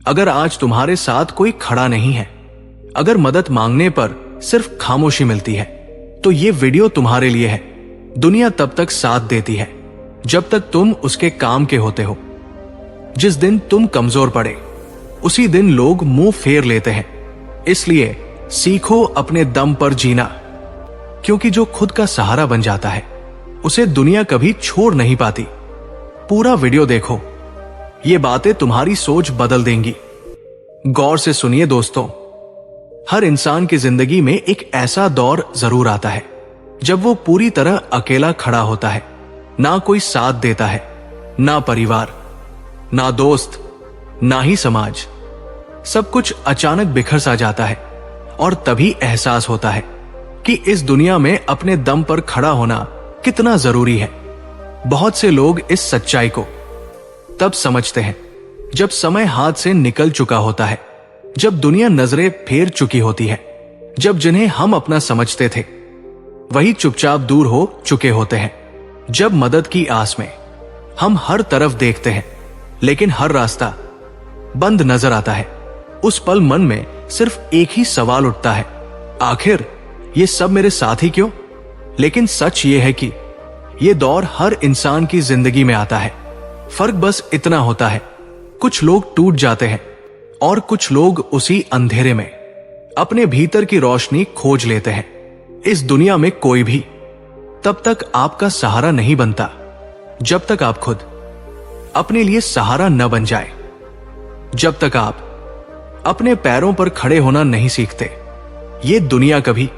अगर आज तुम्हारे साथ कोई खड़ा नहीं है, अगर मदद मांगने पर सिर्फ खामोशी मिलती है, तो ये वीडियो तुम्हारे लिए है। दुनिया तब तक साथ देती है जब तक तुम उसके काम के होते हो। जिस दिन तुम कमजोर पड़े, उसी दिन लोग मुंह फेर लेते हैं। इसलिए सीखो अपने दम पर जीना, क्योंकि जो खुद का सहारा बन जाता है उसे दुनिया कभी छोड़ नहीं पाती। पूरा वीडियो देखो, ये बातें तुम्हारी सोच बदल देंगी। गौर से सुनिए दोस्तों, हर इंसान की जिंदगी में एक ऐसा दौर जरूर आता है जब वो पूरी तरह अकेला खड़ा होता है। ना कोई साथ देता है, ना परिवार, ना दोस्त, ना ही समाज। सब कुछ अचानक बिखर सा जाता है और तभी एहसास होता है कि इस दुनिया में अपने दम पर खड़ा होना कितना जरूरी है। बहुत से लोग इस सच्चाई को तब समझते हैं जब समय हाथ से निकल चुका होता है, जब दुनिया नजरें फेर चुकी होती है, जब जिन्हें हम अपना समझते थे वही चुपचाप दूर हो चुके होते हैं, जब मदद की आस में हम हर तरफ देखते हैं लेकिन हर रास्ता बंद नजर आता है। उस पल मन में सिर्फ एक ही सवाल उठता है, आखिर ये सब मेरे साथ ही क्यों? लेकिन सच ये है कि ये दौर हर इंसान की जिंदगी में आता है। फर्क बस इतना होता है, कुछ लोग टूट जाते हैं और कुछ लोग उसी अंधेरे में अपने भीतर की रोशनी खोज लेते हैं। इस दुनिया में कोई भी तब तक आपका सहारा नहीं बनता जब तक आप खुद अपने लिए सहारा न बन जाए, जब तक आप अपने पैरों पर खड़े होना नहीं सीखते। ये दुनिया कभी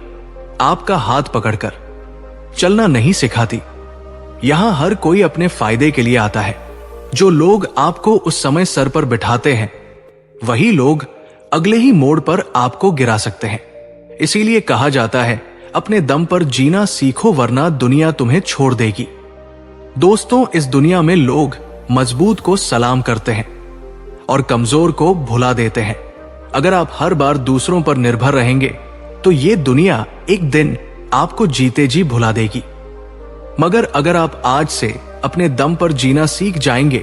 आपका हाथ पकड़कर चलना नहीं सिखाती। यहां हर कोई अपने फायदे के लिए आता है। जो लोग आपको उस समय सर पर बिठाते हैं, वही लोग अगले ही मोड़ पर आपको गिरा सकते हैं। इसीलिए कहा जाता है, अपने दम पर जीना सीखो वरना दुनिया तुम्हें छोड़ देगी। दोस्तों, इस दुनिया में लोग मजबूत को सलाम करते हैं और कमजोर को भुला देते हैं। अगर आप हर बार दूसरों पर निर्भर रहेंगे तो ये दुनिया एक दिन आपको जीते जी भुला देगी। मगर अगर आप आज से अपने दम पर जीना सीख जाएंगे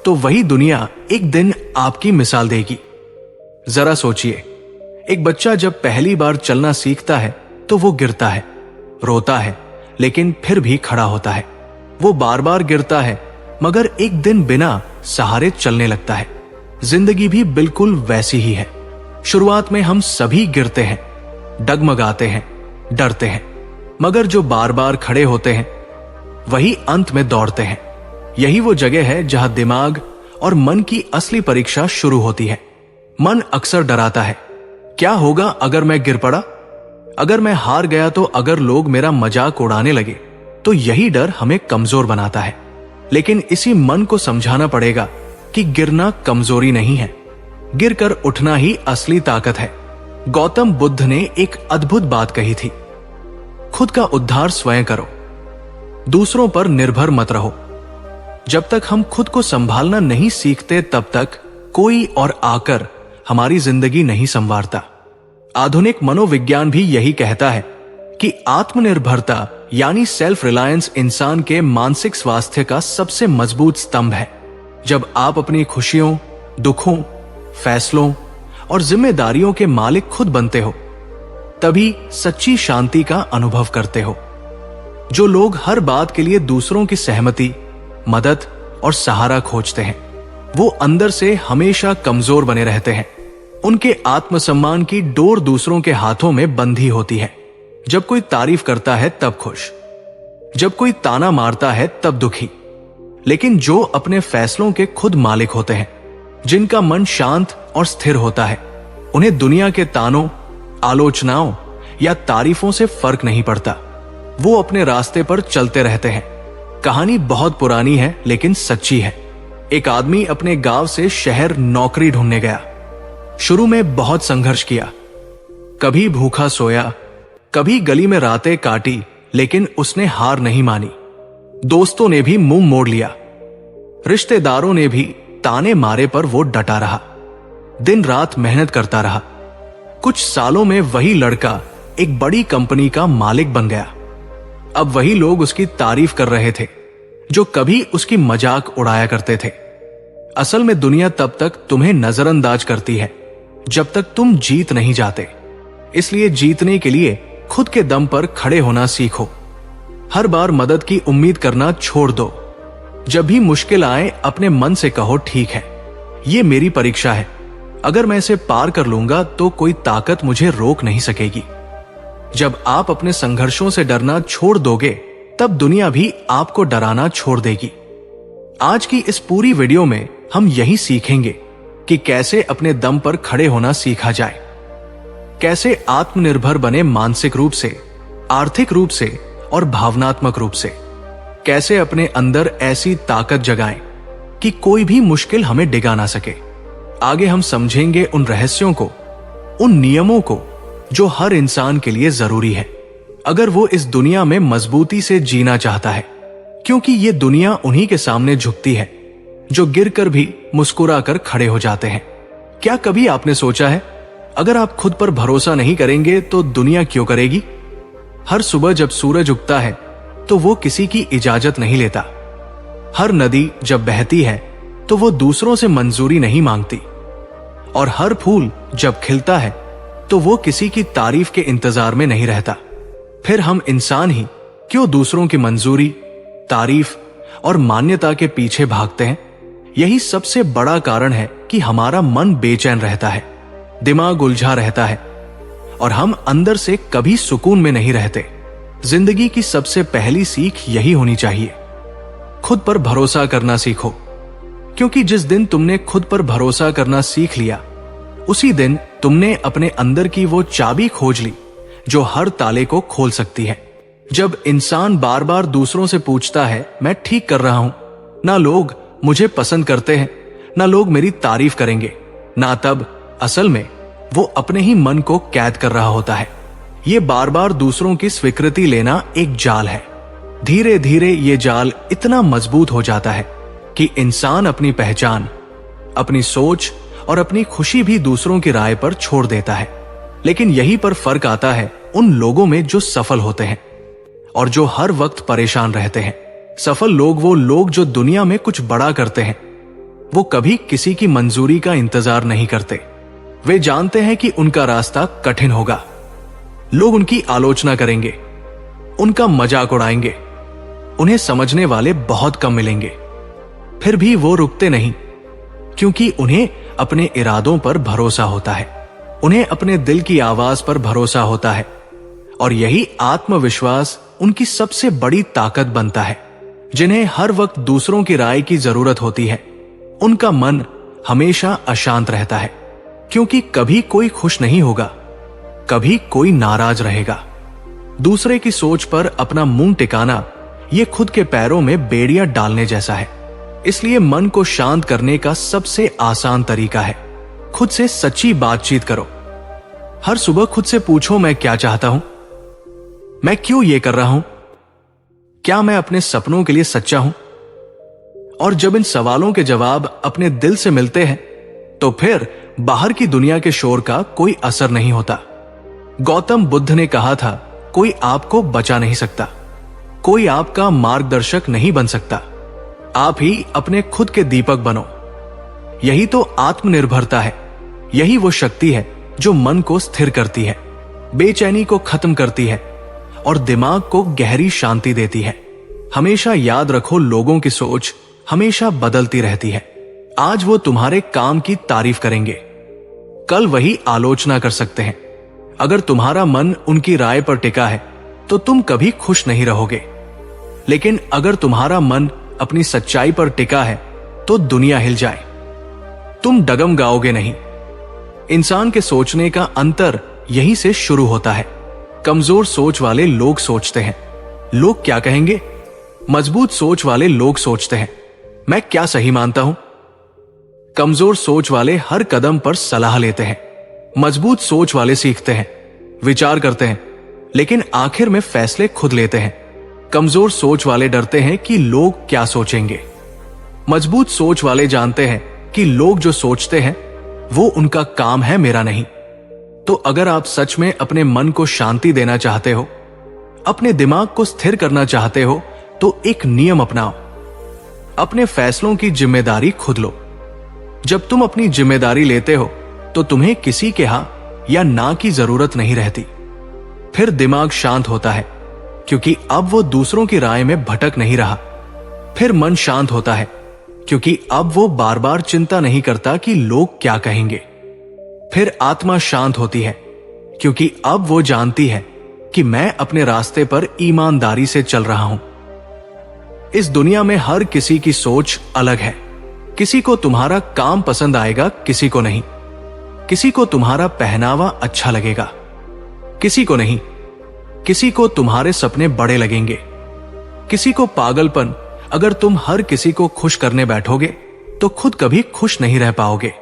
तो वही दुनिया एक दिन आपकी मिसाल देगी। जरा सोचिए, एक बच्चा जब पहली बार चलना सीखता है तो वो गिरता है, रोता है, लेकिन फिर भी खड़ा होता है। वो बार बार गिरता है मगर एक दिन बिना सहारे चलने लगता है। जिंदगी भी बिल्कुल वैसी ही है। शुरुआत में हम सभी गिरते हैं, डगमगाते हैं, डरते हैं, मगर जो बार बार खड़े होते हैं वही अंत में दौड़ते हैं। यही वो जगह है जहां दिमाग और मन की असली परीक्षा शुरू होती है। मन अक्सर डराता है, क्या होगा अगर मैं गिर पड़ा, अगर मैं हार गया तो, अगर लोग मेरा मजाक उड़ाने लगे तो। यही डर हमें कमजोर बनाता है। लेकिन इसी मन को समझाना पड़ेगा कि गिरना कमजोरी नहीं है, गिरकर उठना ही असली ताकत है। गौतम बुद्ध ने एक अद्भुत बात कही थी, खुद का उद्धार स्वयं करो, दूसरों पर निर्भर मत रहो। जब तक हम खुद को संभालना नहीं सीखते तब तक कोई और आकर हमारी जिंदगी नहीं संवारता। आधुनिक मनोविज्ञान भी यही कहता है कि आत्मनिर्भरता यानी सेल्फ रिलायंस इंसान के मानसिक स्वास्थ्य का सबसे मजबूत स्तंभ है। जब आप अपनी खुशियों, दुखों, फैसलों और जिम्मेदारियों के मालिक खुद बनते हो, तभी सच्ची शांति का अनुभव करते हो। जो लोग हर बात के लिए दूसरों की सहमति, मदद और सहारा खोजते हैं, वो अंदर से हमेशा कमजोर बने रहते हैं। उनके आत्मसम्मान की डोर दूसरों के हाथों में बंधी होती है। जब कोई तारीफ करता है तब खुश, जब कोई ताना मारता है तब दुखी। लेकिन जो अपने फैसलों के खुद मालिक होते हैं, जिनका मन शांत और स्थिर होता है, उन्हें दुनिया के तानों, आलोचनाओं या तारीफों से फर्क नहीं पड़ता। वो अपने रास्ते पर चलते रहते हैं। कहानी बहुत पुरानी है लेकिन सच्ची है। एक आदमी अपने गांव से शहर नौकरी ढूंढने गया। शुरू में बहुत संघर्ष किया, कभी भूखा सोया, कभी गली में रातें काटी, लेकिन उसने हार नहीं मानी। दोस्तों ने भी मुंह मोड़ लिया, रिश्तेदारों ने भी ताने मारे, पर वो डटा रहा, दिन रात मेहनत करता रहा। कुछ सालों में वही लड़का एक बड़ी कंपनी का मालिक बन गया। अब वही लोग उसकी तारीफ कर रहे थे जो कभी उसकी मजाक उड़ाया करते थे। असल में दुनिया तब तक तुम्हें नजरअंदाज करती है जब तक तुम जीत नहीं जाते। इसलिए जीतने के लिए खुद के दम पर खड़े होना सीखो। हर बार मदद की उम्मीद करना छोड़ दो। जब भी मुश्किल आए अपने मन से कहो, ठीक है, ये मेरी परीक्षा है, अगर मैं इसे पार कर लूंगा तो कोई ताकत मुझे रोक नहीं सकेगी। जब आप अपने संघर्षों से डरना छोड़ दोगे तब दुनिया भी आपको डराना छोड़ देगी। आज की इस पूरी वीडियो में हम यही सीखेंगे कि कैसे अपने दम पर खड़े होना सीखा जाए, कैसे आत्मनिर्भर बने, मानसिक रूप से, आर्थिक रूप से और भावनात्मक रूप से, कैसे अपने अंदर ऐसी ताकत जगाएं कि कोई भी मुश्किल हमें डिगा ना सके। आगे हम समझेंगे उन रहस्यों को, उन नियमों को जो हर इंसान के लिए जरूरी है अगर वो इस दुनिया में मजबूती से जीना चाहता है, क्योंकि ये दुनिया उन्हीं के सामने झुकती है जो गिरकर भी मुस्कुराकर खड़े हो जाते हैं। क्या कभी आपने सोचा है, अगर आप खुद पर भरोसा नहीं करेंगे तो दुनिया क्यों करेगी? हर सुबह जब सूरज उगता है तो वो किसी की इजाजत नहीं लेता। हर नदी जब बहती है तो वो दूसरों से मंजूरी नहीं मांगती। और हर फूल जब खिलता है तो वो किसी की तारीफ के इंतजार में नहीं रहता। फिर हम इंसान ही क्यों दूसरों की मंजूरी, तारीफ और मान्यता के पीछे भागते हैं? यही सबसे बड़ा कारण है कि हमारा मन बेचैन रहता है, दिमाग उलझा रहता है और हम अंदर से कभी सुकून में नहीं रहते। जिंदगी की सबसे पहली सीख यही होनी चाहिए, खुद पर भरोसा करना सीखो। क्योंकि जिस दिन तुमने खुद पर भरोसा करना सीख लिया, उसी दिन तुमने अपने अंदर की वो चाबी खोज ली जो हर ताले को खोल सकती है। जब इंसान बार बार दूसरों से पूछता है, मैं ठीक कर रहा हूं, ना लोग मुझे पसंद करते हैं, ना लोग मेरी तारीफ करेंगे, ना तब असल में वो अपने ही मन को कैद कर रहा होता है। ये बार बार दूसरों की स्वीकृति लेना एक जाल है। धीरे धीरे ये जाल इतना मजबूत हो जाता है कि इंसान अपनी पहचान, अपनी सोच और अपनी खुशी भी दूसरों की राय पर छोड़ देता है। लेकिन यहीं पर फर्क आता है उन लोगों में जो सफल होते हैं और जो हर वक्त परेशान रहते हैं। सफल लोग वो लोग जो दुनिया में कुछ बड़ा करते हैं। वो कभी किसी की मंजूरी का इंतजार नहीं करते। वे जानते हैं कि उनका रास्ता कठिन होगा, लोग उनकी आलोचना करेंगे, उनका मजाक उड़ाएंगे, उन्हें समझने वाले बहुत कम मिलेंगे। फिर भी वो रुकते नहीं, क्योंकि उन्हें अपने इरादों पर भरोसा होता है, उन्हें अपने दिल की आवाज पर भरोसा होता है। और यही आत्मविश्वास उनकी सबसे बड़ी ताकत बनता है। जिन्हें हर वक्त दूसरों की राय की जरूरत होती है, उनका मन हमेशा अशांत रहता है, क्योंकि कभी कोई खुश नहीं होगा, कभी कोई नाराज रहेगा। दूसरे की सोच पर अपना मुंह टिकाना ये खुद के पैरों में बेड़ियां डालने जैसा है। इसलिए मन को शांत करने का सबसे आसान तरीका है, खुद से सच्ची बातचीत करो। हर सुबह खुद से पूछो, मैं क्या चाहता हूं, मैं क्यों ये कर रहा हूं, क्या मैं अपने सपनों के लिए सच्चा हूं? और जब इन सवालों के जवाब अपने दिल से मिलते हैं तो फिर बाहर की दुनिया के शोर का कोई असर नहीं होता। गौतम बुद्ध ने कहा था, कोई आपको बचा नहीं सकता, कोई आपका मार्गदर्शक नहीं बन सकता, आप ही अपने खुद के दीपक बनो। यही तो आत्मनिर्भरता है, यही वो शक्ति है जो मन को स्थिर करती है, बेचैनी को खत्म करती है और दिमाग को गहरी शांति देती है। हमेशा याद रखो, लोगों की सोच हमेशा बदलती रहती है। आज वो तुम्हारे काम की तारीफ करेंगे, कल वही आलोचना कर सकते हैं। अगर तुम्हारा मन उनकी राय पर टिका है तो तुम कभी खुश नहीं रहोगे। लेकिन अगर तुम्हारा मन अपनी सच्चाई पर टिका है तो दुनिया हिल जाए, तुम डगमगाओगे नहीं। इंसान के सोचने का अंतर यहीं से शुरू होता है। कमजोर सोच वाले लोग सोचते हैं, लोग क्या कहेंगे? मजबूत सोच वाले लोग सोचते हैं, मैं क्या सही मानता हूं? कमजोर सोच वाले हर कदम पर सलाह लेते हैं, मजबूत सोच वाले सीखते हैं, विचार करते हैं, लेकिन आखिर में फैसले खुद लेते हैं। कमजोर सोच वाले डरते हैं कि लोग क्या सोचेंगे। मजबूत सोच वाले जानते हैं कि लोग जो सोचते हैं वो उनका काम है, मेरा नहीं। तो अगर आप सच में अपने मन को शांति देना चाहते हो, अपने दिमाग को स्थिर करना चाहते हो, तो एक नियम अपनाओ, अपने फैसलों की जिम्मेदारी खुद लो। जब तुम अपनी जिम्मेदारी लेते हो तो तुम्हें किसी के हाँ या ना की जरूरत नहीं रहती। फिर दिमाग शांत होता है क्योंकि अब वो दूसरों की राय में भटक नहीं रहा। फिर मन शांत होता है क्योंकि अब वो बार बार चिंता नहीं करता कि लोग क्या कहेंगे। फिर आत्मा शांत होती है क्योंकि अब वो जानती है कि मैं अपने रास्ते पर ईमानदारी से चल रहा हूं। इस दुनिया में हर किसी की सोच अलग है। किसी को तुम्हारा काम पसंद आएगा, किसी को नहीं। किसी को तुम्हारा पहनावा अच्छा लगेगा, किसी को नहीं। किसी को तुम्हारे सपने बड़े लगेंगे, किसी को पागलपन। अगर तुम हर किसी को खुश करने बैठोगे तो खुद कभी खुश नहीं रह पाओगे।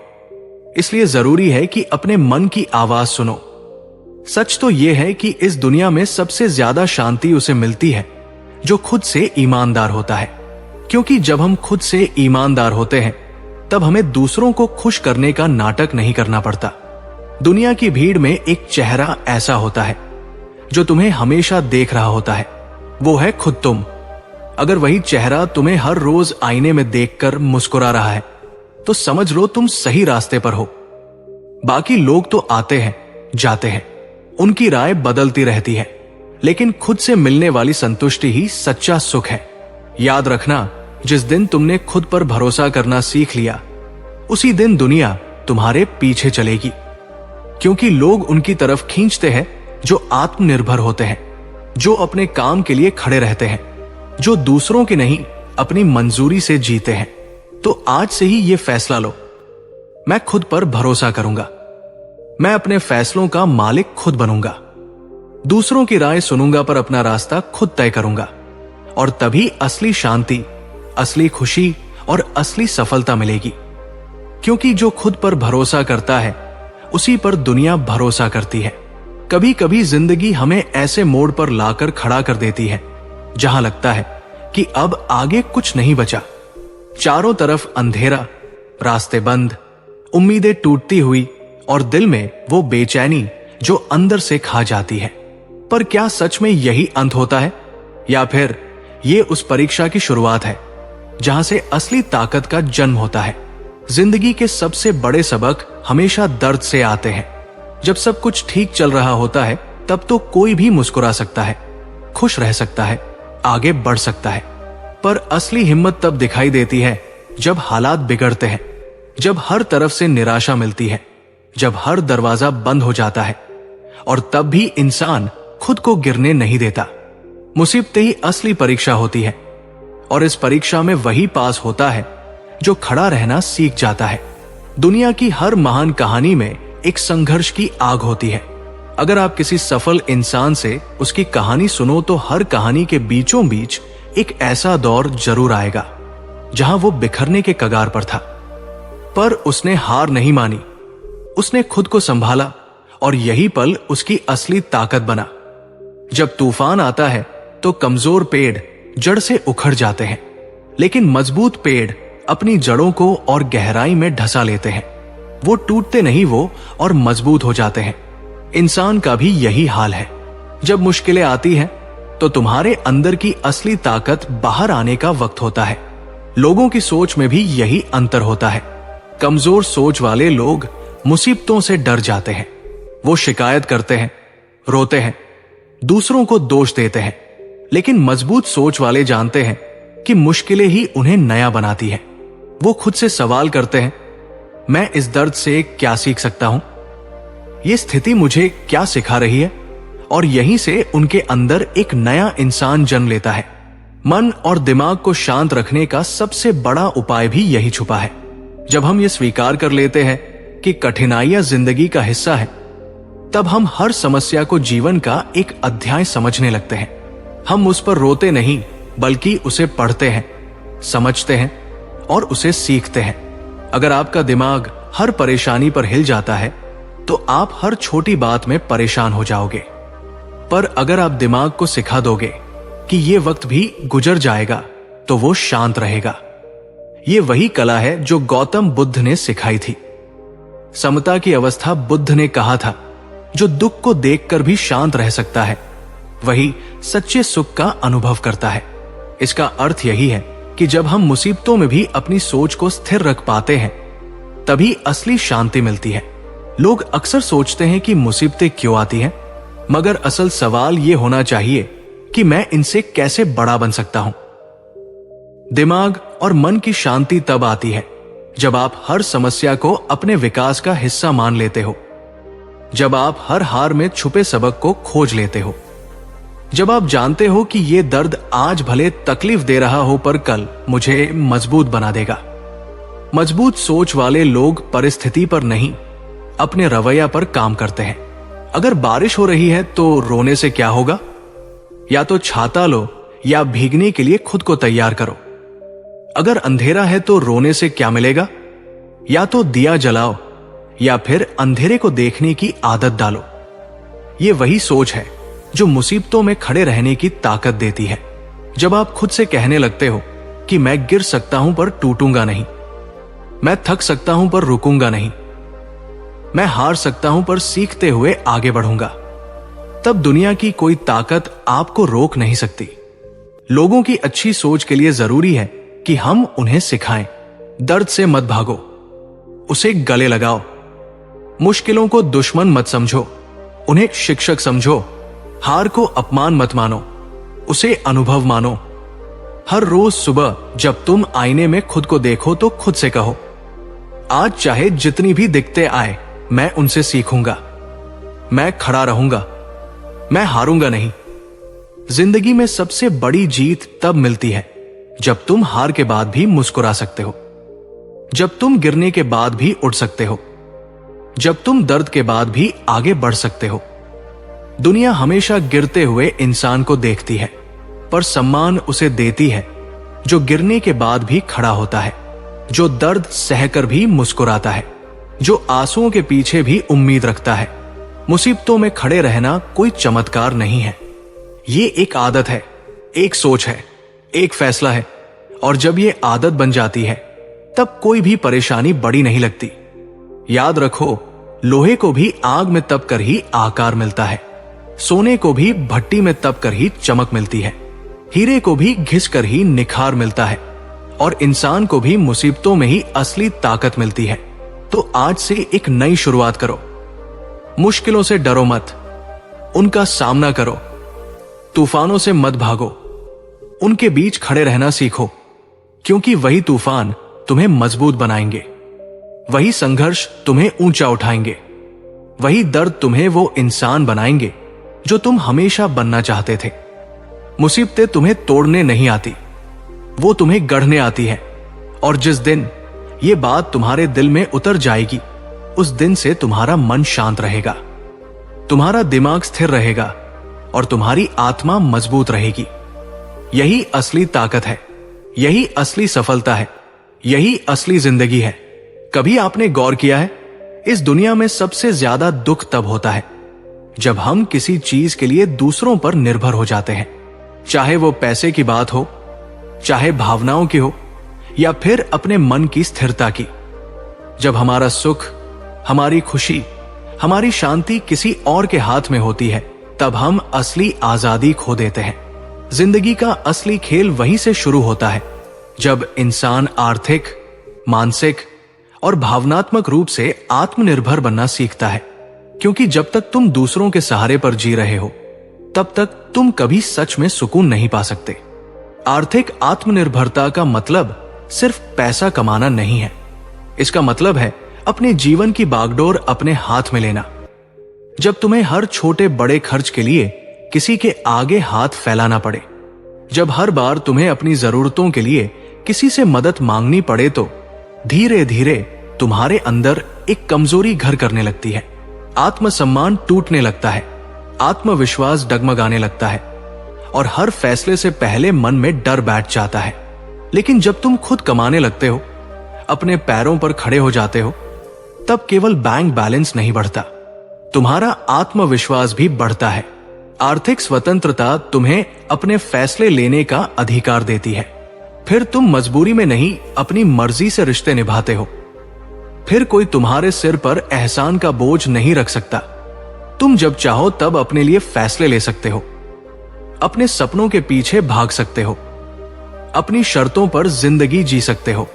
इसलिए जरूरी है कि अपने मन की आवाज सुनो। सच तो यह है कि इस दुनिया में सबसे ज्यादा शांति उसे मिलती है जो खुद से ईमानदार होता है, क्योंकि जब हम खुद से ईमानदार होते हैं तब हमें दूसरों को खुश करने का नाटक नहीं करना पड़ता। दुनिया की भीड़ में एक चेहरा ऐसा होता है जो तुम्हें हमेशा देख रहा होता है, वो है खुद तुम। अगर वही चेहरा तुम्हें हर रोज आईने में देखकर मुस्कुरा रहा है तो समझ लो तुम सही रास्ते पर हो। बाकी लोग तो आते हैं जाते हैं, उनकी राय बदलती रहती है, लेकिन खुद से मिलने वाली संतुष्टि ही सच्चा सुख है। याद रखना, जिस दिन तुमने खुद पर भरोसा करना सीख लिया उसी दिन दुनिया तुम्हारे पीछे चलेगी, क्योंकि लोग उनकी तरफ खींचते हैं जो आत्मनिर्भर होते हैं, जो अपने काम के लिए खड़े रहते हैं, जो दूसरों की नहीं अपनी मंजूरी से जीते हैं। तो आज से ही ये फैसला लो, मैं खुद पर भरोसा करूंगा, मैं अपने फैसलों का मालिक खुद बनूंगा, दूसरों की राय सुनूंगा पर अपना रास्ता खुद तय करूंगा। और तभी असली शांति, असली खुशी और असली सफलता मिलेगी। क्योंकि जो खुद पर भरोसा करता है उसी पर दुनिया भरोसा करती है। कभी कभी जिंदगी हमें ऐसे मोड़ पर लाकर खड़ा कर देती है जहां लगता है कि अब आगे कुछ नहीं बचा। चारों तरफ अंधेरा, रास्ते बंद, उम्मीदें टूटती हुई और दिल में वो बेचैनी जो अंदर से खा जाती है। पर क्या सच में यही अंत होता है, या फिर ये उस परीक्षा की शुरुआत है जहां से असली ताकत का जन्म होता है? जिंदगी के सबसे बड़े सबक हमेशा दर्द से आते हैं। जब सब कुछ ठीक चल रहा होता है तब तो कोई भी मुस्कुरा सकता है, खुश रह सकता है, आगे बढ़ सकता है। पर असली हिम्मत तब दिखाई देती है जब हालात बिगड़ते हैं, जब हर तरफ से निराशा मिलती है, जब हर दरवाजा बंद हो जाता है। और तब भी इंसान खुद को गिरने नहीं देता। मुसीबतें ही असली परीक्षा होती है, और इस परीक्षा में वही पास होता है जो खड़ा रहना सीख जाता है। दुनिया की हर महान कहानी में एक संघर्ष की आग होती है। अगर आप किसी सफल इंसान से उसकी कहानी सुनो तो हर कहानी के बीचों बीच एक ऐसा दौर जरूर आएगा जहां वो बिखरने के कगार पर था, पर उसने हार नहीं मानी, उसने खुद को संभाला, और यही पल उसकी असली ताकत बना। जब तूफान आता है तो कमजोर पेड़ जड़ से उखड़ जाते हैं, लेकिन मजबूत पेड़ अपनी जड़ों को और गहराई में ढसा लेते हैं। वो टूटते नहीं, वो और मजबूत हो जाते हैं। इंसान का भी यही हाल है। जब मुश्किलें आती हैं तो तुम्हारे अंदर की असली ताकत बाहर आने का वक्त होता है। लोगों की सोच में भी यही अंतर होता है। कमजोर सोच वाले लोग मुसीबतों से डर जाते हैं, वो शिकायत करते हैं, रोते हैं, दूसरों को दोष देते हैं। लेकिन मजबूत सोच वाले जानते हैं कि मुश्किलें ही उन्हें नया बनाती है। वो खुद से सवाल करते हैं, मैं इस दर्द से क्या सीख सकता हूं, ये स्थिति मुझे क्या सिखा रही है? और यहीं से उनके अंदर एक नया इंसान जन्म लेता है। मन और दिमाग को शांत रखने का सबसे बड़ा उपाय भी यही छुपा है। जब हम ये स्वीकार कर लेते हैं कि कठिनाइयां जिंदगी का हिस्सा है, तब हम हर समस्या को जीवन का एक अध्याय समझने लगते हैं। हम उस पर रोते नहीं, बल्कि उसे पढ़ते हैं, समझते हैं और उसे सीखते हैं। अगर आपका दिमाग हर परेशानी पर हिल जाता है तो आप हर छोटी बात में परेशान हो जाओगे। पर अगर आप दिमाग को सिखा दोगे कि ये वक्त भी गुजर जाएगा तो वो शांत रहेगा। ये वही कला है जो गौतम बुद्ध ने सिखाई थी। समता की अवस्था बुद्ध ने कहा था। जो दुख को देखकर भी शांत रह सकता है वही सच्चे सुख का अनुभव करता है। इसका अर्थ यही है कि जब हम मुसीबतों में भी अपनी सोच को स्थिर रख पाते हैं तभी असली शांति मिलती है। लोग अक्सर सोचते हैं कि मुसीबतें क्यों आती हैं, मगर असल सवाल यह होना चाहिए कि मैं इनसे कैसे बड़ा बन सकता हूं। दिमाग और मन की शांति तब आती है जब आप हर समस्या को अपने विकास का हिस्सा मान लेते हो, जब आप हर हार में छुपे सबक को खोज लेते हो, जब आप जानते हो कि यह दर्द आज भले तकलीफ दे रहा हो पर कल मुझे मजबूत बना देगा। मजबूत सोच वाले लोग परिस्थिति पर नहीं, अपने रवैया पर काम करते हैं। अगर बारिश हो रही है तो रोने से क्या होगा? या तो छाता लो या भीगने के लिए खुद को तैयार करो। अगर अंधेरा है तो रोने से क्या मिलेगा? या तो दिया जलाओ या फिर अंधेरे को देखने की आदत डालो। यह वही सोच है जो मुसीबतों में खड़े रहने की ताकत देती है। जब आप खुद से कहने लगते हो कि मैं गिर सकता हूं पर टूटूंगा नहीं, मैं थक सकता हूं पर रुकूंगा नहीं, मैं हार सकता हूं पर सीखते हुए आगे बढ़ूंगा, तब दुनिया की कोई ताकत आपको रोक नहीं सकती। लोगों की अच्छी सोच के लिए जरूरी है कि हम उन्हें सिखाएं। दर्द से मत भागो, उसे गले लगाओ। मुश्किलों को दुश्मन मत समझो, उन्हें शिक्षक समझो। हार को अपमान मत मानो, उसे अनुभव मानो। हर रोज सुबह जब तुम आईने में खुद को देखो तो खुद से कहो, आज चाहे जितनी भी दिक्कतें आए मैं उनसे सीखूंगा, मैं खड़ा रहूंगा, मैं हारूंगा नहीं। जिंदगी में सबसे बड़ी जीत तब मिलती है जब तुम हार के बाद भी मुस्कुरा सकते हो, जब तुम गिरने के बाद भी उठ सकते हो, जब तुम दर्द के बाद भी आगे बढ़ सकते हो। दुनिया हमेशा गिरते हुए इंसान को देखती है, पर सम्मान उसे देती है जो गिरने के बाद भी खड़ा होता है, जो दर्द सहकर भी मुस्कुराता है, जो आंसुओं के पीछे भी उम्मीद रखता है। मुसीबतों में खड़े रहना कोई चमत्कार नहीं है, ये एक आदत है, एक सोच है, एक फैसला है। और जब ये आदत बन जाती है तब कोई भी परेशानी बड़ी नहीं लगती। याद रखो, लोहे को भी आग में तप कर ही आकार मिलता है, सोने को भी भट्टी में तप कर ही चमक मिलती है, हीरे को भी घिस कर ही निखार मिलता है, और इंसान को भी मुसीबतों में ही असली ताकत मिलती है। तो आज से एक नई शुरुआत करो। मुश्किलों से डरो मत, उनका सामना करो। तूफानों से मत भागो, उनके बीच खड़े रहना सीखो, क्योंकि वही तूफान तुम्हें मजबूत बनाएंगे, वही संघर्ष तुम्हें ऊंचा उठाएंगे, वही दर्द तुम्हें वो इंसान बनाएंगे जो तुम हमेशा बनना चाहते थे। मुसीबतें तुम्हें तोड़ने नहीं आती, वो तुम्हें गढ़ने आती है। और जिस दिन ये बात तुम्हारे दिल में उतर जाएगी, उस दिन से तुम्हारा मन शांत रहेगा, तुम्हारा दिमाग स्थिर रहेगा और तुम्हारी आत्मा मजबूत रहेगी। यही असली ताकत है, यही असली सफलता है, यही असली जिंदगी है। कभी आपने गौर किया है, इस दुनिया में सबसे ज्यादा दुख तब होता है जब हम किसी चीज के लिए दूसरों पर निर्भर हो जाते हैं, चाहे वो पैसे की बात हो, चाहे भावनाओं की हो, या फिर अपने मन की स्थिरता की। जब हमारा सुख, हमारी खुशी, हमारी शांति किसी और के हाथ में होती है, तब हम असली आजादी खो देते हैं। जिंदगी का असली खेल वहीं से शुरू होता है जब इंसान आर्थिक, मानसिक और भावनात्मक रूप से आत्मनिर्भर बनना सीखता है। क्योंकि जब तक तुम दूसरों के सहारे पर जी रहे हो, तब तक तुम कभी सच में सुकून नहीं पा सकते। आर्थिक आत्मनिर्भरता का मतलब सिर्फ पैसा कमाना नहीं है, इसका मतलब है अपने जीवन की बागडोर अपने हाथ में लेना। जब तुम्हें हर छोटे बड़े खर्च के लिए किसी के आगे हाथ फैलाना पड़े, जब हर बार तुम्हें अपनी जरूरतों के लिए किसी से मदद मांगनी पड़े, तो धीरे धीरे तुम्हारे अंदर एक कमजोरी घर करने लगती है, आत्मसम्मान टूटने लगता है, आत्मविश्वास डगमगाने लगता है और हर फैसले से पहले मन में डर बैठ जाता है। लेकिन जब तुम खुद कमाने लगते हो, अपने पैरों पर खड़े हो जाते हो, तब केवल बैंक बैलेंस नहीं बढ़ता, तुम्हारा आत्मविश्वास भी बढ़ता है। आर्थिक स्वतंत्रता तुम्हें अपने फैसले लेने का अधिकार देती है। फिर तुम मजबूरी में नहीं, अपनी मर्जी से रिश्ते निभाते हो। फिर कोई तुम्हारे सिर पर एहसान का बोझ नहीं रख सकता। तुम जब चाहो तब अपने लिए फैसले ले सकते हो, अपने सपनों के पीछे भाग सकते हो, अपनी शर्तों पर जिंदगी जी सकते हो।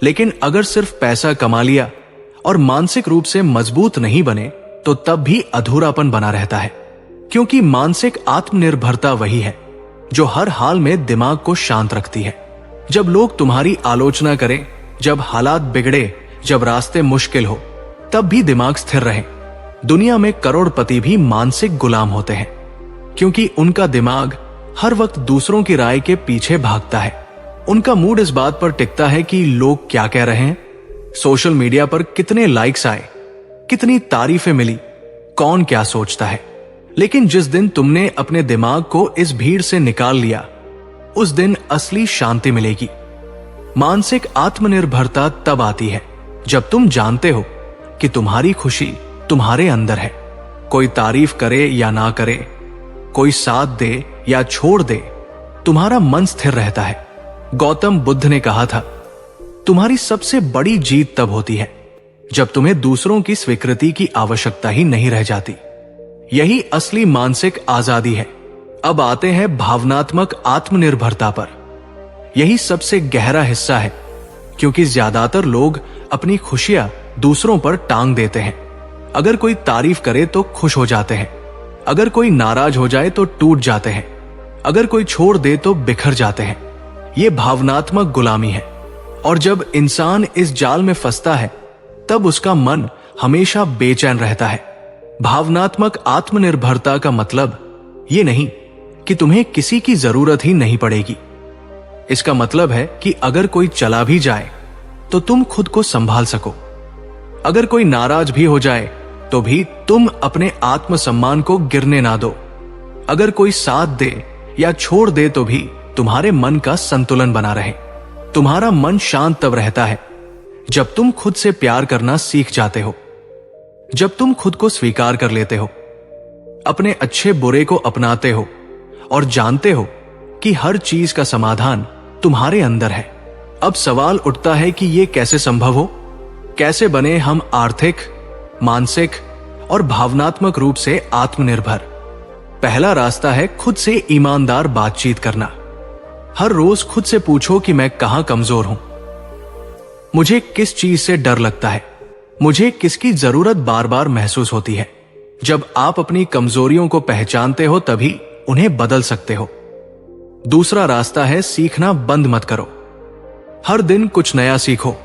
लेकिन अगर सिर्फ पैसा कमा लिया और मानसिक रूप से मजबूत नहीं बने तो तब भी अधूरापन बना रहता है, क्योंकि मानसिक आत्मनिर्भरता वही है जो हर हाल में दिमाग को शांत रखती है। जब लोग तुम्हारी आलोचना करें, जब हालात बिगड़े, जब रास्ते मुश्किल हो, तब भी दिमाग स्थिर रहे। दुनिया में करोड़पति भी मानसिक गुलाम होते हैं, क्योंकि उनका दिमाग हर वक्त दूसरों की राय के पीछे भागता है। उनका मूड इस बात पर टिकता है कि लोग क्या कह रहे हैं, सोशल मीडिया पर कितने लाइक्स आए, कितनी तारीफें मिली, कौन क्या सोचता है। लेकिन जिस दिन तुमने अपने दिमाग को इस भीड़ से निकाल लिया, उस दिन असली शांति मिलेगी। मानसिक आत्मनिर्भरता तब आती है जब तुम जानते हो कि तुम्हारी खुशी तुम्हारे अंदर है। कोई तारीफ करे या ना करे, कोई साथ दे या छोड़ दे, तुम्हारा मन स्थिर रहता है। गौतम बुद्ध ने कहा था, तुम्हारी सबसे बड़ी जीत तब होती है जब तुम्हें दूसरों की स्वीकृति की आवश्यकता ही नहीं रह जाती। यही असली मानसिक आजादी है। अब आते हैं भावनात्मक आत्मनिर्भरता पर। यही सबसे गहरा हिस्सा है, क्योंकि ज्यादातर लोग अपनी खुशियां दूसरों पर टांग देते हैं। अगर कोई तारीफ करे तो खुश हो जाते हैं, अगर कोई नाराज हो जाए तो टूट जाते हैं, अगर कोई छोड़ दे तो बिखर जाते हैं। यह भावनात्मक गुलामी है, और जब इंसान इस जाल में फंसता है तब उसका मन हमेशा बेचैन रहता है। भावनात्मक आत्मनिर्भरता का मतलब ये नहीं कि तुम्हें किसी की जरूरत ही नहीं पड़ेगी। इसका मतलब है कि अगर कोई चला भी जाए तो तुम खुद को संभाल सको। अगर कोई नाराज भी हो जाए तो भी तुम अपने आत्मसम्मान को गिरने ना दो। अगर कोई साथ दे या छोड़ दे तो भी तुम्हारे मन का संतुलन बना रहे। तुम्हारा मन शांत तब रहता है जब तुम खुद से प्यार करना सीख जाते हो, जब तुम खुद को स्वीकार कर लेते हो, अपने अच्छे बुरे को अपनाते हो और जानते हो कि हर चीज का समाधान तुम्हारे अंदर है। अब सवाल उठता है कि यह कैसे संभव हो? कैसे बने हम आर्थिक, मानसिक और भावनात्मक रूप से आत्मनिर्भर? पहला रास्ता है खुद से ईमानदार बातचीत करना। हर रोज खुद से पूछो कि मैं कहां कमजोर हूं, मुझे किस चीज से डर लगता है, मुझे किसकी जरूरत बार बार महसूस होती है। जब आप अपनी कमजोरियों को पहचानते हो तभी उन्हें बदल सकते हो। दूसरा रास्ता है सीखना बंद मत करो। हर दिन कुछ नया सीखो,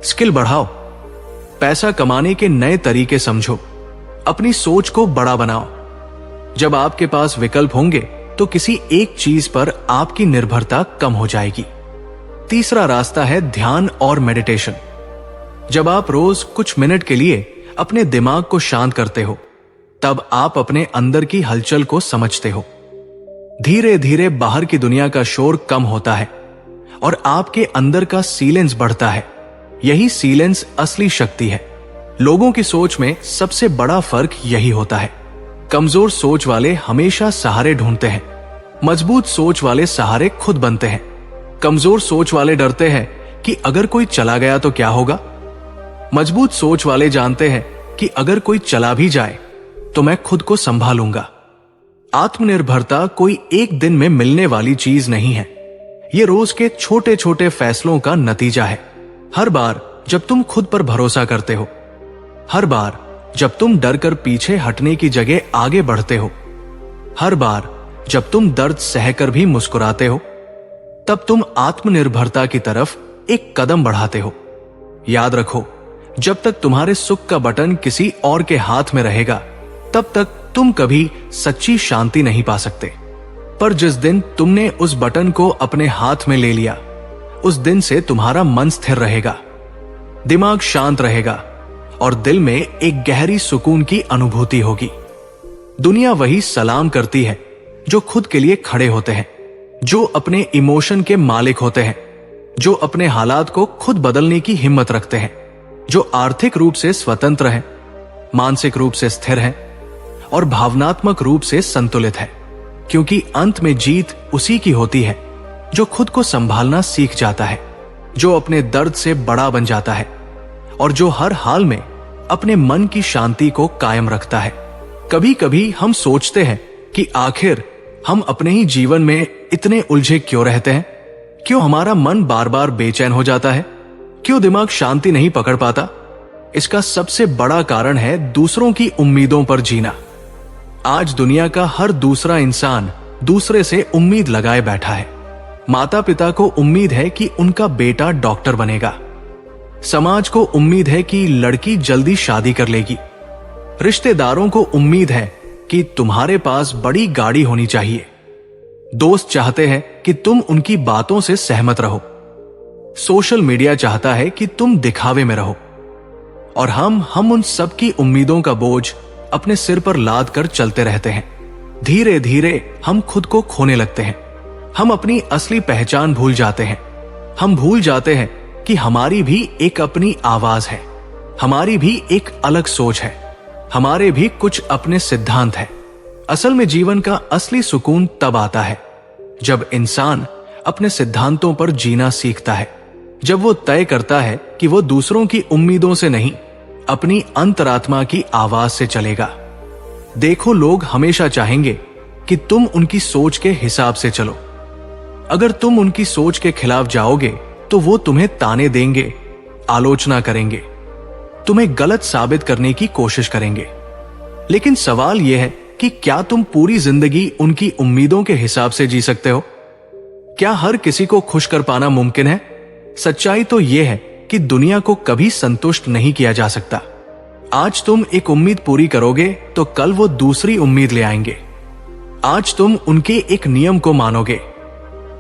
स्किल बढ़ाओ, पैसा कमाने के नए तरीके समझो, अपनी सोच को बड़ा बनाओ। जब आपके पास विकल्प होंगे तो किसी एक चीज पर आपकी निर्भरता कम हो जाएगी। तीसरा रास्ता है ध्यान और मेडिटेशन। जब आप रोज कुछ मिनट के लिए अपने दिमाग को शांत करते हो, तब आप अपने अंदर की हलचल को समझते हो। धीरे धीरे बाहर की दुनिया का शोर कम होता है और आपके अंदर का सीलेंस बढ़ता है। यही सीलेंस असली शक्ति है। लोगों की सोच में सबसे बड़ा फर्क यही होता है। कमजोर सोच वाले हमेशा सहारे ढूंढते हैं, मजबूत सोच वाले सहारे खुद बनते हैं। कमजोर सोच वाले डरते हैं कि अगर कोई चला गया तो क्या होगा। मजबूत सोच वाले जानते हैं कि अगर कोई चला भी जाए तो मैं खुद को संभालूंगा। आत्मनिर्भरता कोई एक दिन में मिलने वाली चीज नहीं है। ये रोज के छोटे छोटे फैसलों का नतीजा है। हर बार जब तुम खुद पर भरोसा करते हो, हर बार जब तुम डर कर पीछे हटने की जगह आगे बढ़ते हो, हर बार जब तुम दर्द सहकर भी मुस्कुराते हो, तब तुम आत्मनिर्भरता की तरफ एक कदम बढ़ाते हो। याद रखो, जब तक तुम्हारे सुख का बटन किसी और के हाथ में रहेगा, तब तक तुम कभी सच्ची शांति नहीं पा सकते। पर जिस दिन तुमने उस बटन को अपने हाथ में ले लिया, उस दिन से तुम्हारा मन स्थिर रहेगा, दिमाग शांत रहेगा और दिल में एक गहरी सुकून की अनुभूति होगी। दुनिया वही सलाम करती है जो खुद के लिए खड़े होते हैं, जो अपने इमोशन के मालिक होते हैं, जो अपने हालात को खुद बदलने की हिम्मत रखते हैं, जो आर्थिक रूप से स्वतंत्र हैं, मानसिक रूप से स्थिर हैं और भावनात्मक रूप से संतुलित है। क्योंकि अंत में जीत उसी की होती है जो खुद को संभालना सीख जाता है, जो अपने दर्द से बड़ा बन जाता है और जो हर हाल में अपने मन की शांति को कायम रखता है। कभी कभी हम सोचते हैं कि आखिर हम अपने ही जीवन में इतने उलझे क्यों रहते हैं? क्यों हमारा मन बार बार बेचैन हो जाता है? क्यों दिमाग शांति नहीं पकड़ पाता? इसका सबसे बड़ा कारण है दूसरों की उम्मीदों पर जीना। आज दुनिया का हर दूसरा इंसान दूसरे से उम्मीद लगाए बैठा है। माता पिता को उम्मीद है कि उनका बेटा डॉक्टर बनेगा। समाज को उम्मीद है कि लड़की जल्दी शादी कर लेगी। रिश्तेदारों को उम्मीद है कि तुम्हारे पास बड़ी गाड़ी होनी चाहिए। दोस्त चाहते हैं कि तुम उनकी बातों से सहमत रहो। सोशल मीडिया चाहता है कि तुम दिखावे में रहो। और हम उन सब की उम्मीदों का बोझ अपने सिर पर लाद कर चलते रहते हैं। धीरे धीरे हम खुद को खोने लगते हैं। हम अपनी असली पहचान भूल जाते हैं। हम भूल जाते हैं कि हमारी भी एक अपनी आवाज है, हमारी भी एक अलग सोच है, हमारे भी कुछ अपने सिद्धांत हैं। असल में जीवन का असली सुकून तब आता है जब इंसान अपने सिद्धांतों पर जीना सीखता है, जब वो तय करता है कि वो दूसरों की उम्मीदों से नहीं, अपनी अंतरात्मा की आवाज से चलेगा। देखो, लोग हमेशा चाहेंगे कि तुम उनकी सोच के हिसाब से चलो। अगर तुम उनकी सोच के खिलाफ जाओगे तो वो तुम्हें ताने देंगे, आलोचना करेंगे, तुम्हें गलत साबित करने की कोशिश करेंगे। लेकिन सवाल यह है कि क्या तुम पूरी जिंदगी उनकी उम्मीदों के हिसाब से जी सकते हो? क्या हर किसी को खुश कर पाना मुमकिन है? सच्चाई तो यह है कि दुनिया को कभी संतुष्ट नहीं किया जा सकता। आज तुम एक उम्मीद पूरी करोगे तो कल वो दूसरी उम्मीद ले आएंगे। आज तुम उनके एक नियम को मानोगे,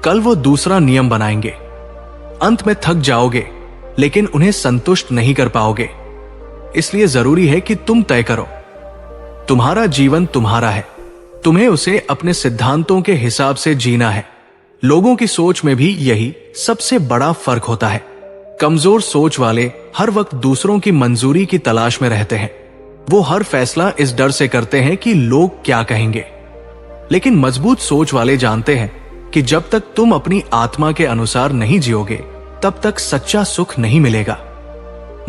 कल वो दूसरा नियम बनाएंगे। अंत में थक जाओगे, लेकिन उन्हें संतुष्ट नहीं कर पाओगे। इसलिए जरूरी है कि तुम तय करो। तुम्हारा जीवन तुम्हारा है, तुम्हें उसे अपने सिद्धांतों के हिसाब से जीना है। लोगों की सोच में भी यही सबसे बड़ा फर्क होता है। कमजोर सोच वाले हर वक्त दूसरों की मंजूरी की तलाश में रहते हैं। वो हर फैसला इस डर से करते हैं कि लोग क्या कहेंगे। लेकिन मजबूत सोच वाले जानते हैं कि जब तक तुम अपनी आत्मा के अनुसार नहीं जियोगे, तब तक सच्चा सुख नहीं मिलेगा।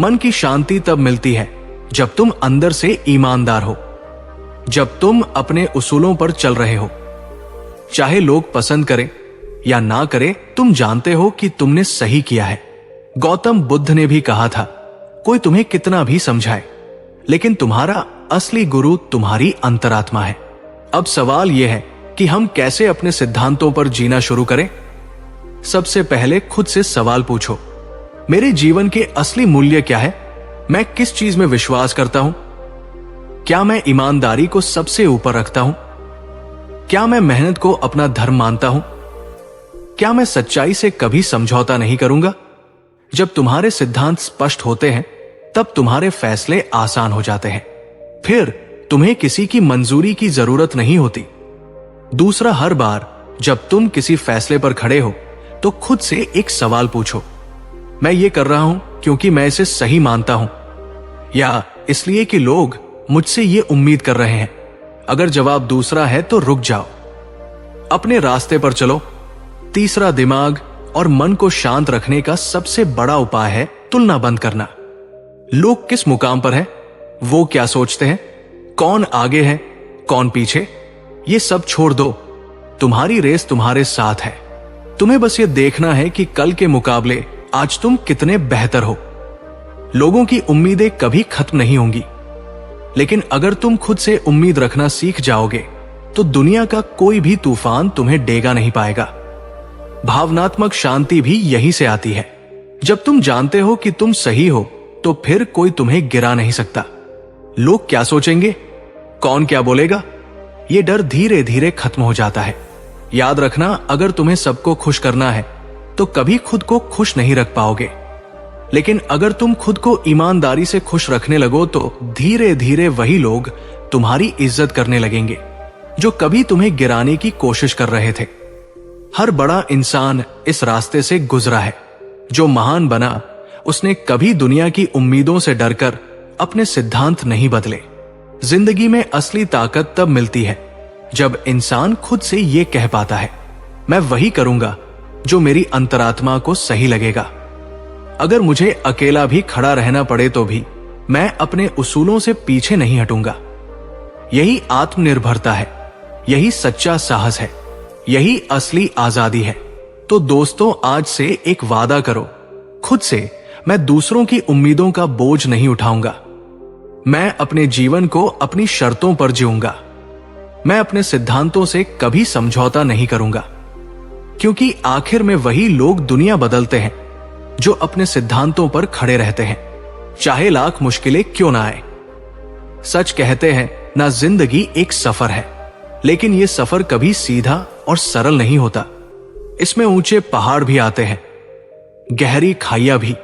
मन की शांति तब मिलती है जब तुम अंदर से ईमानदार हो, जब तुम अपने उसूलों पर चल रहे हो। चाहे लोग पसंद करें या ना करें, तुम जानते हो कि तुमने सही किया है। गौतम बुद्ध ने भी कहा था, कोई तुम्हें कितना भी समझाए, लेकिन तुम्हारा असली गुरु तुम्हारी अंतरात्मा है। अब सवाल यह है कि हम कैसे अपने सिद्धांतों पर जीना शुरू करें। सबसे पहले खुद से सवाल पूछो, मेरे जीवन के असली मूल्य क्या है? मैं किस चीज में विश्वास करता हूं? क्या मैं ईमानदारी को सबसे ऊपर रखता हूं? क्या मैं मेहनत को अपना धर्म मानता हूं? क्या मैं सच्चाई से कभी समझौता नहीं करूंगा? जब तुम्हारे सिद्धांत स्पष्ट होते हैं, तब तुम्हारे फैसले आसान हो जाते हैं। फिर तुम्हें किसी की मंजूरी की जरूरत नहीं होती। दूसरा, हर बार जब तुम किसी फैसले पर खड़े हो तो खुद से एक सवाल पूछो, मैं ये कर रहा हूं क्योंकि मैं इसे सही मानता हूं, या इसलिए कि लोग मुझसे ये उम्मीद कर रहे हैं? अगर जवाब दूसरा है तो रुक जाओ, अपने रास्ते पर चलो। तीसरा, दिमाग और मन को शांत रखने का सबसे बड़ा उपाय है तुलना बंद करना। लोग किस मुकाम पर हैं, वो क्या सोचते हैं, कौन आगे है, कौन पीछे, ये सब छोड़ दो। तुम्हारी रेस तुम्हारे साथ है। तुम्हें बस ये देखना है कि कल के मुकाबले आज तुम कितने बेहतर हो। लोगों की उम्मीदें कभी खत्म नहीं होंगी, लेकिन अगर तुम खुद से उम्मीद रखना सीख जाओगे तो दुनिया का कोई भी तूफान तुम्हें डेगा नहीं पाएगा। भावनात्मक शांति भी यहीं से आती है। जब तुम जानते हो कि तुम सही हो, तो फिर कोई तुम्हें गिरा नहीं सकता। लोग क्या सोचेंगे, कौन क्या बोलेगा, ये डर धीरे धीरे खत्म हो जाता है। याद रखना, अगर तुम्हें सबको खुश करना है तो कभी खुद को खुश नहीं रख पाओगे। लेकिन अगर तुम खुद को ईमानदारी से खुश रखने लगो तो धीरे धीरे वही लोग तुम्हारी इज्जत करने लगेंगे जो कभी तुम्हें गिराने की कोशिश कर रहे थे। हर बड़ा इंसान इस रास्ते से गुजरा है। जो महान बना, उसने कभी दुनिया की उम्मीदों से डरकर अपने सिद्धांत नहीं बदले। जिंदगी में असली ताकत तब मिलती है जब इंसान खुद से ये कह पाता है, मैं वही करूंगा जो मेरी अंतरात्मा को सही लगेगा। अगर मुझे अकेला भी खड़ा रहना पड़े तो भी मैं अपने उसूलों से पीछे नहीं हटूंगा। यही आत्मनिर्भरता है, यही सच्चा साहस है, यही असली आजादी है। तो दोस्तों, आज से एक वादा करो, खुद से मैं दूसरों की उम्मीदों का बोझ नहीं उठाऊंगा। मैं अपने जीवन को अपनी शर्तों पर जीऊंगा। मैं अपने सिद्धांतों से कभी समझौता नहीं करूंगा, क्योंकि आखिर में वही लोग दुनिया बदलते हैं जो अपने सिद्धांतों पर खड़े रहते हैं, चाहे लाख मुश्किलें क्यों ना आए। सच कहते हैं ना, जिंदगी एक सफर है, लेकिन यह सफर कभी सीधा और सरल नहीं होता। इसमें ऊंचे पहाड़ भी आते हैं, गहरी खाइयां भी।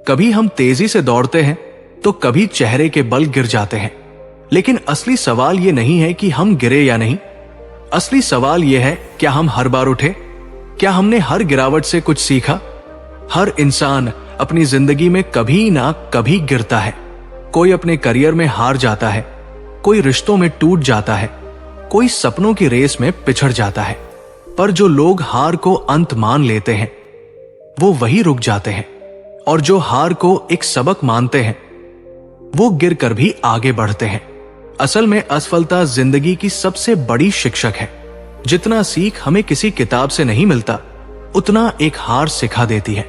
कभी हम तेजी से दौड़ते हैं तो कभी चेहरे के बल गिर जाते हैं। लेकिन असली सवाल यह नहीं है कि हम गिरे या नहीं। असली सवाल यह है, क्या हम हर बार उठे? क्या हमने हर गिरावट से कुछ सीखा? हर इंसान अपनी जिंदगी में कभी ना कभी गिरता है। कोई अपने करियर में हार जाता है, कोई रिश्तों में टूट जाता है, कोई सपनों की रेस में पिछड़ जाता है। पर जो लोग हार को अंत मान लेते हैं वो वही रुक जाते हैं, और जो हार को एक सबक मानते हैं वो गिरकर भी आगे बढ़ते हैं। असल में असफलता जिंदगी की सबसे बड़ी शिक्षक है। जितना सीख हमें किसी किताब से नहीं मिलता, उतना एक हार सिखा देती है।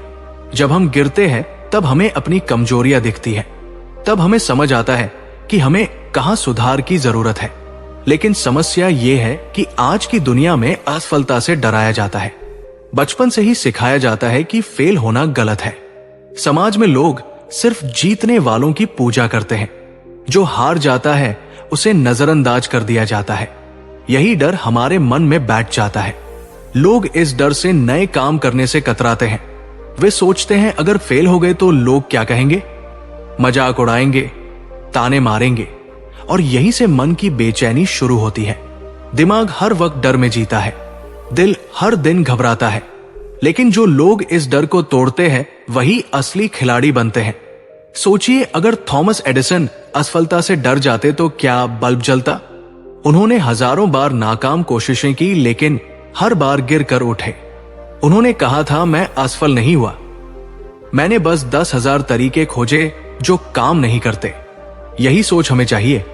जब हम गिरते हैं तब हमें अपनी कमजोरियां दिखती है, तब हमें समझ आता है कि हमें कहां सुधार की जरूरत है। लेकिन समस्या यह है कि आज की दुनिया में असफलता से डराया जाता है। बचपन से ही सिखाया जाता है कि फेल होना गलत है। समाज में लोग सिर्फ जीतने वालों की पूजा करते हैं। जो हार जाता है उसे नजरअंदाज कर दिया जाता है। यही डर हमारे मन में बैठ जाता है। लोग इस डर से नए काम करने से कतराते हैं। वे सोचते हैं अगर फेल हो गए तो लोग क्या कहेंगे, मजाक उड़ाएंगे, ताने मारेंगे, और यहीं से मन की बेचैनी शुरू होती है। दिमाग हर वक्त डर में जीता है, दिल हर दिन घबराता है। लेकिन जो लोग इस डर को तोड़ते हैं वही असली खिलाड़ी बनते हैं। सोचिए, अगर थॉमस एडिसन असफलता से डर जाते तो क्या बल्ब जलता? उन्होंने हजारों बार नाकाम कोशिशें की, लेकिन हर बार गिर कर उठे। उन्होंने कहा था, मैं असफल नहीं हुआ, मैंने बस 10,000 तरीके खोजे जो काम नहीं करते। यही सोच हमें चाहिए।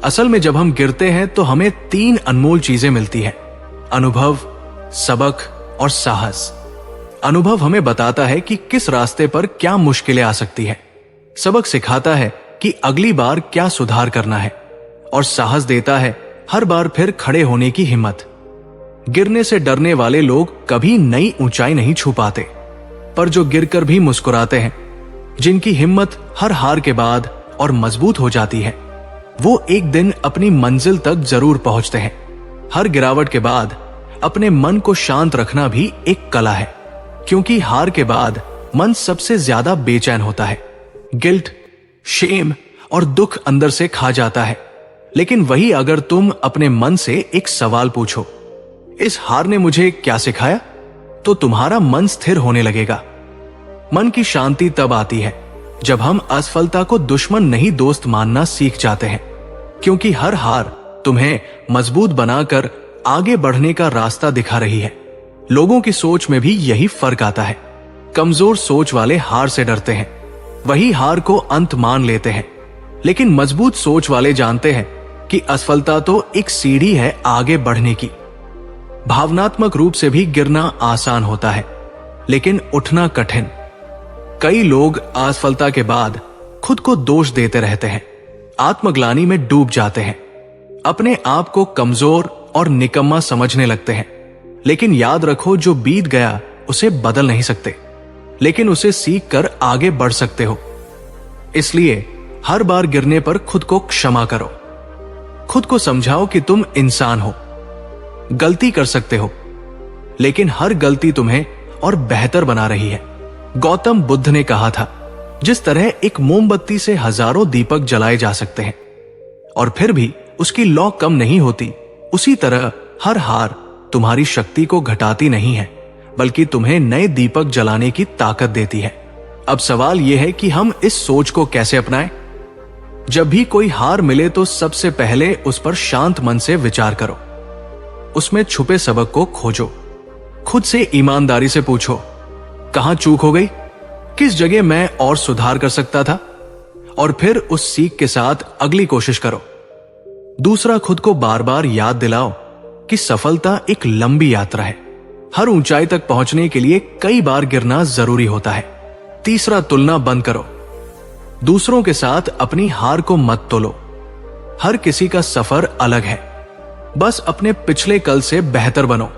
असल में जब हम गिरते हैं तो हमें 3 अनमोल चीजें मिलती हैं: अनुभव, सबक और साहस। अनुभव हमें बताता है कि किस रास्ते पर क्या मुश्किलें आ सकती है। सबक सिखाता है कि अगली बार क्या सुधार करना है, और साहस देता है हर बार फिर खड़े होने की हिम्मत। गिरने से डरने वाले लोग कभी नई ऊंचाई नहीं छू पाते, पर जो गिरकर भी मुस्कुराते हैं, जिनकी हिम्मत हर हार के बाद और मजबूत हो जाती है, वो एक दिन अपनी मंजिल तक जरूर पहुंचते हैं। हर गिरावट के बाद अपने मन को शांत रखना भी एक कला है, क्योंकि हार के बाद मन सबसे ज्यादा बेचैन होता है। गिल्ट, शेम और दुख अंदर से खा जाता है। लेकिन वही अगर तुम अपने मन से एक सवाल पूछो, इस हार ने मुझे क्या सिखाया, तो तुम्हारा मन स्थिर होने लगेगा। मन की शांति तब आती है जब हम असफलता को दुश्मन नहीं दोस्त मानना सीख जाते हैं, क्योंकि हर हार तुम्हें मजबूत बनाकर आगे बढ़ने का रास्ता दिखा रही है। लोगों की सोच में भी यही फर्क आता है। कमजोर सोच वाले हार से डरते हैं, वही हार को अंत मान लेते हैं। लेकिन मजबूत सोच वाले जानते हैं कि असफलता तो एक सीढ़ी है आगे बढ़ने की। भावनात्मक रूप से भी गिरना आसान होता है, लेकिन उठना कठिन। कई लोग असफलता के बाद खुद को दोष देते रहते हैं, आत्मग्लानि में डूब जाते हैं, अपने आप को कमजोर और निकम्मा समझने लगते हैं। लेकिन याद रखो, जो बीत गया उसे बदल नहीं सकते, लेकिन उसे सीख कर आगे बढ़ सकते हो। इसलिए हर बार गिरने पर खुद को क्षमा करो। खुद को समझाओ कि तुम इंसान हो, गलती कर सकते हो, लेकिन हर गलती तुम्हें और बेहतर बना रही है। गौतम बुद्ध ने कहा था, जिस तरह एक मोमबत्ती से हजारों दीपक जलाए जा सकते हैं और फिर भी उसकी लौ कम नहीं होती, उसी तरह हर हार तुम्हारी शक्ति को घटाती नहीं है, बल्कि तुम्हें नए दीपक जलाने की ताकत देती है। अब सवाल यह है कि हम इस सोच को कैसे अपनाएं? जब भी कोई हार मिले तो सबसे पहले उस पर शांत मन से विचार करो। उसमें छुपे सबक को खोजो। खुद से ईमानदारी से पूछो, कहां चूक हो गई, किस जगह मैं और सुधार कर सकता था, और फिर उस सीख के साथ अगली कोशिश करो। दूसरा, खुद को बार बार याद दिलाओ कि सफलता एक लंबी यात्रा है। हर ऊंचाई तक पहुंचने के लिए कई बार गिरना जरूरी होता है। तीसरा, तुलना बंद करो। दूसरों के साथ अपनी हार को मत तोलो। हर किसी का सफर अलग है, बस अपने पिछले कल से बेहतर बनो।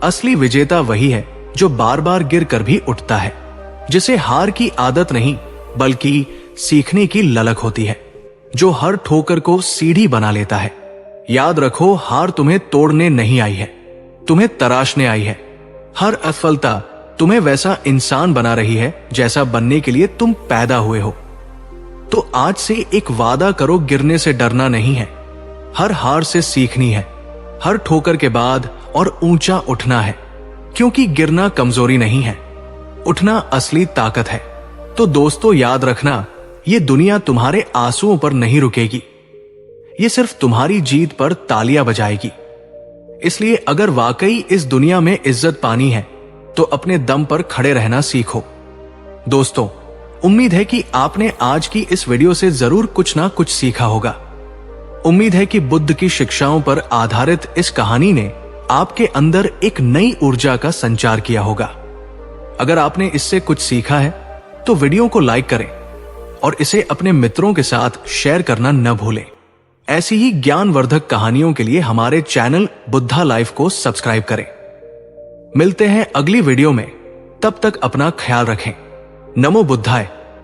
असली विजेता वही है जो बार बार गिर कर भी उठता है, जिसे हार की आदत नहीं बल्कि सीखने की ललक होती है, जो हर ठोकर को सीढ़ी बना लेता है। याद रखो, हार तुम्हें तोड़ने नहीं आई है, तुम्हें तराशने आई है। हर असफलता तुम्हें वैसा इंसान बना रही है जैसा बनने के लिए तुम पैदा हुए हो। तो आज से एक वादा करो, गिरने से डरना नहीं है, हर हार से सीखनी है, हर ठोकर के बाद और ऊंचा उठना है। क्योंकि गिरना कमजोरी नहीं है, उठना असली ताकत है। तो दोस्तों, याद रखना, ये दुनिया तुम्हारे आंसुओं पर नहीं रुकेगी, ये सिर्फ तुम्हारी जीत पर तालियां बजाएगी। इसलिए अगर वाकई इस दुनिया में इज्जत पानी है तो अपने दम पर खड़े रहना सीखो। दोस्तों, उम्मीद है कि आपने आज की इस वीडियो से जरूर कुछ ना कुछ सीखा होगा। उम्मीद है कि बुद्ध की शिक्षाओं पर आधारित इस कहानी ने आपके अंदर एक नई ऊर्जा का संचार किया होगा। अगर आपने इससे कुछ सीखा है तो वीडियो को लाइक करें और इसे अपने मित्रों के साथ शेयर करना न भूलें। ऐसी ही ज्ञानवर्धक कहानियों के लिए हमारे चैनल बुद्धा लाइफ को सब्सक्राइब करें। मिलते हैं अगली वीडियो में, तब तक अपना ख्याल रखें। नमो बुद्धाय।